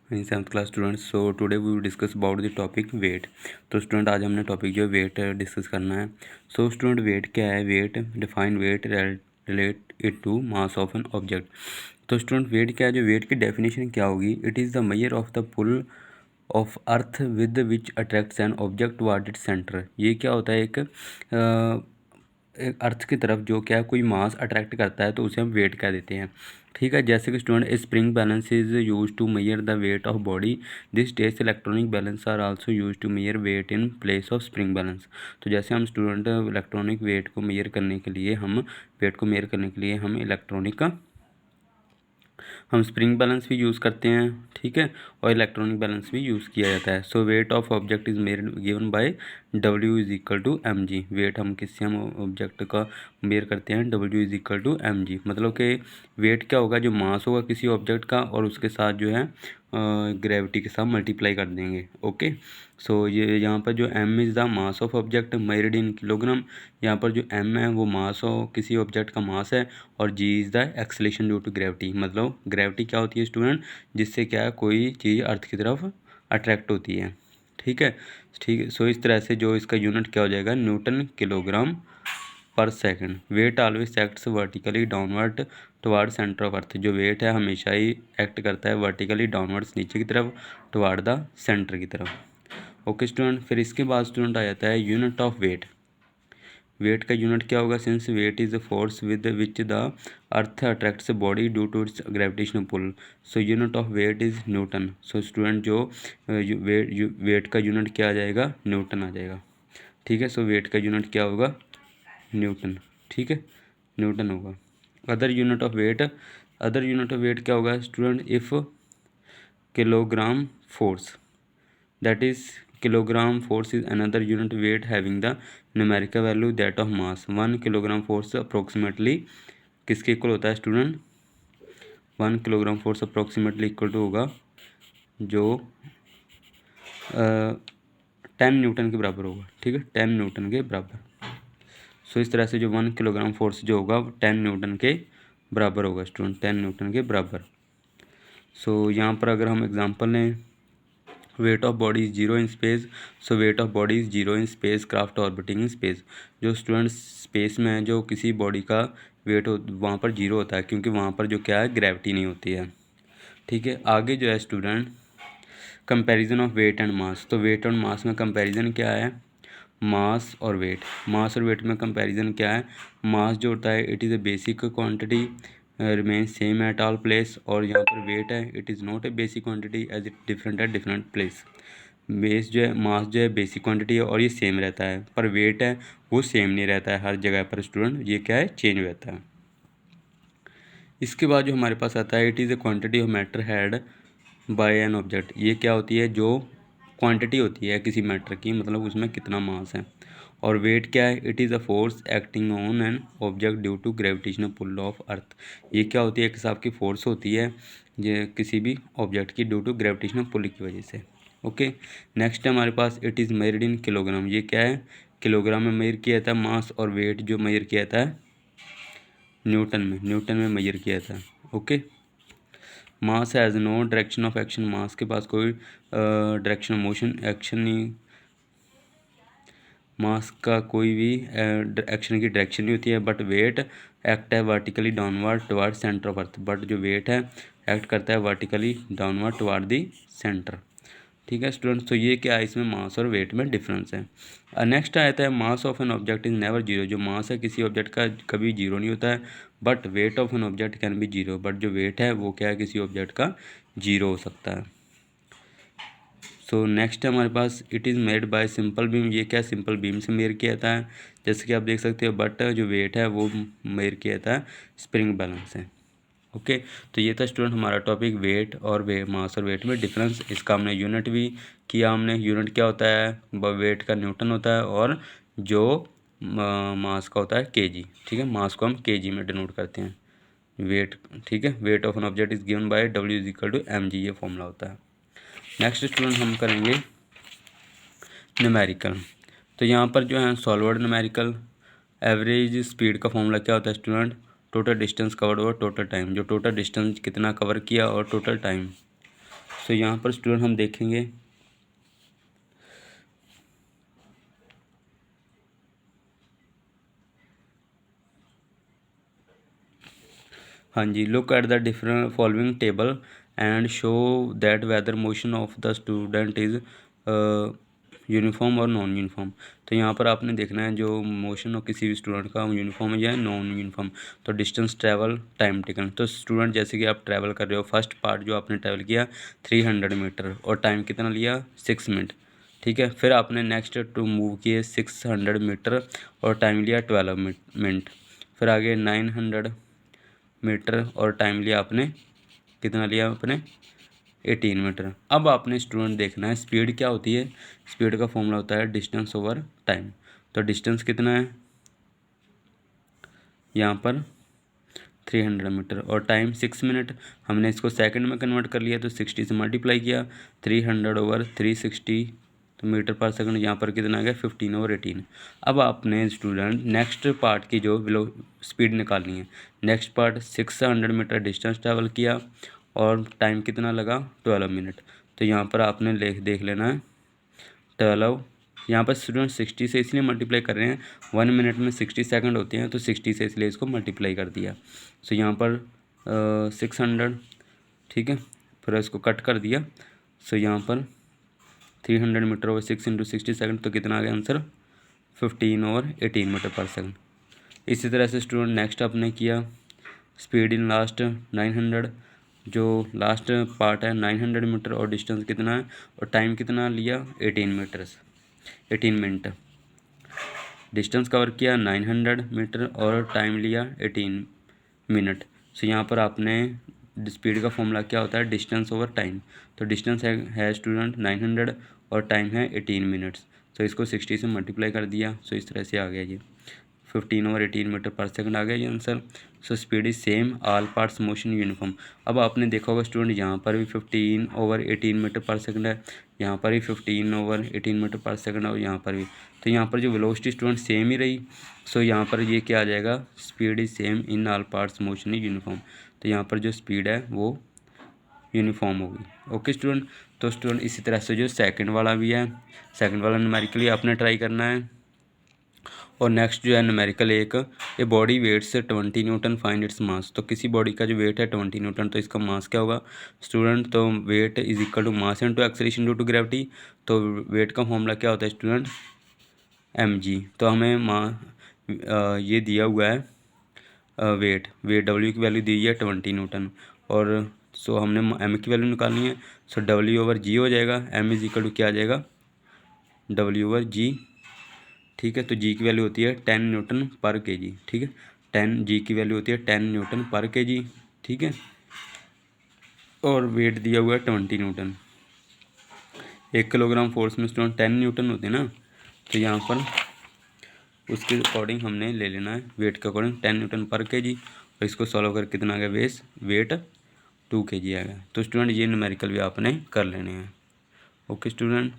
In 7th class students. So today we will discuss about the topic weight. तो student आज हमने topic जो है वेट डिस्कस करना है। सो स्टूडेंट वेट क्या है? Weight define weight relate it to mass of an object. तो स्टूडेंट वेट क्या है? जो वेट की डेफिनेशन क्या होगी? It is the measure of the pull of earth with which attracts an object toward its centre. ये क्या होता है? एक अर्थ की तरफ जो क्या कोई मास अट्रैक्ट करता है तो उसे हम वेट कह देते हैं। ठीक है, जैसे कि student spring balance is use to measure the weight of body. This days electronic balance are also use to measure weight in place of spring balance. तो जैसे हम स्टूडेंट इलेक्ट्रॉनिक वेट को मेजर करने के लिए हम इलेक्ट्रॉनिक का हम स्प्रिंग बैलेंस भी यूज़ करते हैं। ठीक है, और इलेक्ट्रॉनिक बैलेंस भी यूज़ किया जाता है। So weight of object is measured given by W is equal to mg। Weight हम किससे हम ऑब्जेक्ट का मेजर करते हैं? W is equal to mg। मतलब कि वेट क्या होगा? जो मास होगा किसी ऑब्जेक्ट का और उसके साथ जो है ग्रेविटी के साथ मल्टीप्लाई कर देंगे। ओके, सो ये यहाँ पर जो m is the mass of object measured in kilogram. यहाँ पर जो m है वो मास हो किसी ऑब्जेक्ट का मास है, और g is the acceleration due to gravity. मतलब ग्रेविटी क्या होती है स्टूडेंट? जिससे क्या है कोई चीज़ अर्थ की तरफ अट्रैक्ट होती है। ठीक है, ठीक है। सो इस तरह से जो इसका यूनिट क्या हो जाएगा? Newton kilogram per second. Weight always acts vertically downward toward centre of earth. जो वेट है हमेशा ही एक्ट करता है वर्टिकली डाउनवर्ड्स नीचे की तरफ, टुवार्ड द सेंटर की तरफ। ओके स्टूडेंट, फिर इसके बाद स्टूडेंट आ जाता है यूनिट ऑफ वेट। वेट का यूनिट क्या होगा? Since weight is the force with which the earth attracts body due to its gravitational pull. So unit of weight is newton. So student जो वेट का unit क्या आ जाएगा? Newton आ जाएगा। ठीक है, सो वेट का यूनिट क्या होगा? न्यूटन। ठीक है, न्यूटन होगा। अदर यूनिट ऑफ वेट क्या होगा student? If kilogram force, that is kilogram force is another unit weight having the numerical value that of mass। 1 kilogram force approximately किसके equal होता है student? 1 kilogram force approximately equal to होगा जो 10 Newton के बराबर होगा। ठीक है, 10 न्यूटन के बराबर। सो इस तरह से जो 1 किलोग्राम फोर्स जो होगा 10 न्यूटन के बराबर होगा स्टूडेंट, 10 न्यूटन के बराबर। सो यहाँ पर अगर हम एग्जांपल लें, wait of body is zero in space. So weight of body is zero in space craft orbiting in space. जो स्टूडेंट स्पेस में है जो किसी बॉडी का वेट हो वहाँ पर जीरो होता है, क्योंकि वहाँ पर जो क्या है ग्रेविटी नहीं होती है। ठीक है, आगे जो है student comparison of weight and mass. तो वेट और मास में कंपैरिजन क्या है? मास और वेट में कंपैरिजन क्या है? मास जो होता है it is a basic quantity remain same at all place, और यहाँ पर वेट है it is not a basic quantity as it different at different place. Mass जो है बेसिक क्वांटिटी है और ये सेम रहता है, पर वेट है वो सेम नहीं रहता है हर जगह पर स्टूडेंट, ये क्या है चेंज रहता है। इसके बाद जो हमारे पास आता है it is a quantity of matter had by an object. ये क्या होती है? जो क्वांटिटी होती है किसी मैटर की, मतलब उसमें कितना मास है। और वेट क्या है? It is a force acting on an object due to gravitational pull of earth. ये क्या होती है? एक हिसाब की फोर्स होती है ये किसी भी ऑब्जेक्ट की ड्यू टू ग्रेविटेशनल पुल की वजह से। ओके, नेक्स्ट है हमारे पास it is measured in kilogram. ये क्या है? किलोग्राम में मेजर किया था मास, और वेट जो मेजर किया था न्यूटन में मेजर किया था। Okay, mass has no direction of action. Mass के पास कोई डायरेक्शन ऑफ मोशन एक्शन नहीं, मास का कोई भी एक्शन की डायरेक्शन नहीं होती है। बट वेट एक्ट है vertically downward toward centre of earth. But जो वेट है एक्ट करता है vertically downward toward the centre. ठीक है स्टूडेंट्स, तो ये क्या है? इसमें मास और वेट में डिफरेंस है। नेक्स्ट आता है मास of an object is never zero. जो मास है किसी ऑब्जेक्ट का कभी जीरो नहीं होता है, but wait of an object can be zero. But जो वेट है वो क्या है? किसी ऑब्जेक्ट का जीरो हो सकता है। सो नेक्स्ट है हमारे पास it is made by simple beam. ये क्या सिंपल बीम से मेयर किया जाता है, जैसे कि आप देख सकते हो। बट जो वेट है वो मेयर किया जाता है स्प्रिंग बैलेंस से। ओके, तो ये था स्टूडेंट हमारा टॉपिक वेट और मास और वेट में डिफरेंस। इसका हमने यूनिट भी किया। हमने यूनिट क्या होता है? वेट का न्यूटन होता है, और जो मास का होता है केजी। ठीक है, मास को हम केजी में डिनोट करते हैं, वेट। ठीक है, weight of an object is given by W is equal to mg, ये फॉर्मूला होता है। नेक्स्ट स्टूडेंट हम करेंगे न्यूमेरिकल। तो यहाँ पर जो है सॉल्वर्ड न्यूमेरिकल। एवरेज स्पीड का फॉर्मूला क्या होता है student? Total distance covered over total time. जो टोटल डिस्टेंस कितना कवर किया और टोटल टाइम। सो यहाँ पर स्टूडेंट हम देखेंगे हाँ जी, look at the different following table and show that whether motion of the student is uniform और नॉन यूनिफॉर्म। तो यहाँ पर आपने देखना है जो मोशन और किसी भी स्टूडेंट का यूनिफॉर्म है या नॉन यूनिफॉर्म। तो डिस्टेंस ट्रैवल, टाइम टेकन। तो स्टूडेंट जैसे कि आप ट्रैवल कर रहे हो, फर्स्ट पार्ट जो आपने ट्रैवल किया 300 मीटर और टाइम कितना लिया 6 मिनट, ठीक है। फिर आपने नेक्स्ट टू मूव किए 600 मीटर और टाइम लिया 12 मिनट। फिर आगे 900 मीटर और टाइम लिया आपने कितना लिया आपने 18 मीटर। अब आपने स्टूडेंट देखना है स्पीड क्या होती है। स्पीड का फॉर्मूला होता है डिस्टेंस ओवर टाइम। तो डिस्टेंस कितना है यहाँ पर 300 मीटर और टाइम 6 मिनट। हमने इसको सेकंड में कन्वर्ट कर लिया तो 60 से मल्टीप्लाई किया 300 ओवर 360 तो मीटर पर सेकंड यहाँ पर कितना आ गया 15 ओवर 18। अब आपने स्टूडेंट नेक्स्ट पार्ट की जो स्पीड निकालनी है। Next part 600 metre distance travel किया और टाइम कितना लगा 12 मिनट। तो यहाँ पर आपने देख लेना है 12। यहाँ पर स्टूडेंट 60 से इसलिए मल्टीप्लाई कर रहे हैं 1 मिनट में 60 सेकंड होते हैं तो 60 से इसलिए इसको मल्टीप्लाई कर दिया। सो यहाँ पर 600, ठीक है, फिर इसको कट कर दिया। सो यहाँ पर 300 मीटर ओवर 6 इंटू 60 सेकेंड तो कितना आ गया आंसर 15 ओवर 18 मीटर पर सेकंड। इसी तरह से स्टूडेंट नेक्स्ट आपने किया स्पीड इन लास्ट 900, जो लास्ट पार्ट है 900 मीटर और डिस्टेंस कितना है और टाइम कितना लिया 18 मिनट। डिस्टेंस कवर किया 900 मीटर और टाइम लिया 18 मिनट। सो यहाँ पर आपने स्पीड का फॉर्मूला क्या होता है डिस्टेंस ओवर टाइम। तो डिस्टेंस है स्टूडेंट 900 और टाइम है 18 मिनट्स। तो इसको 60 से मल्टीप्लाई कर दिया। सो इस तरह से आ गया ये 15 ओवर 18 मीटर पर सेकंड आ गया ये answer. So speed is same all parts motion uniform. अब आपने देखा होगा स्टूडेंट यहाँ पर भी 15 ओवर 18 मीटर पर सेकंड है, यहाँ पर भी 15 ओवर 18 मीटर पर सेकंड है और यहाँ पर भी। तो यहाँ पर जो वेलोसिटी स्टूडेंट सेम ही रही। सो यहाँ पर ये क्या आ जाएगा speed is same in all parts motion is uniform. तो यहाँ पर जो स्पीड है वो यूनिफॉर्म होगी। Okay student. तो स्टूडेंट इसी तरह से जो सेकंड वाला भी है, सेकंड वाला न्यूमेरिकली आपने ट्राई करना है। और नेक्स्ट जो है न्यूमेरिकल एक ए बॉडी वेट से 20 न्यूटन फाइंड इट्स मास। तो किसी बॉडी का जो वेट है 20 न्यूटन तो इसका मास क्या होगा स्टूडेंट। तो weight is equal to mass into acceleration due to gravity. तो वेट का फॉर्मूला क्या होता है स्टूडेंट mg। तो हमें ये दिया हुआ है वेट W की वैल्यू दी है 20 न्यूटन और सो हमने m की वैल्यू निकालनी है। सो W ओवर g हो जाएगा। m इज इक्वल टू क्या आ जाएगा W ओवर g, ठीक है। तो जी की वैल्यू होती है 10 न्यूटन पर केजी, ठीक है। 10 जी की वैल्यू होती है 10 न्यूटन पर केजी, ठीक है। और वेट दिया हुआ है 20 न्यूटन। 1 किलोग्राम फोर्स में स्टूडेंट 10 न्यूटन होते हैं ना। तो यहाँ पर उसके अकॉर्डिंग हमने ले लेना है वेट के अकॉर्डिंग 10 न्यूटन पर केजी और इसको सॉल्व कर कितना आ गया वेट 2 kg आएगा। तो स्टूडेंट ये न्यूमेरिकल भी आपने कर लेने हैं। Okay student.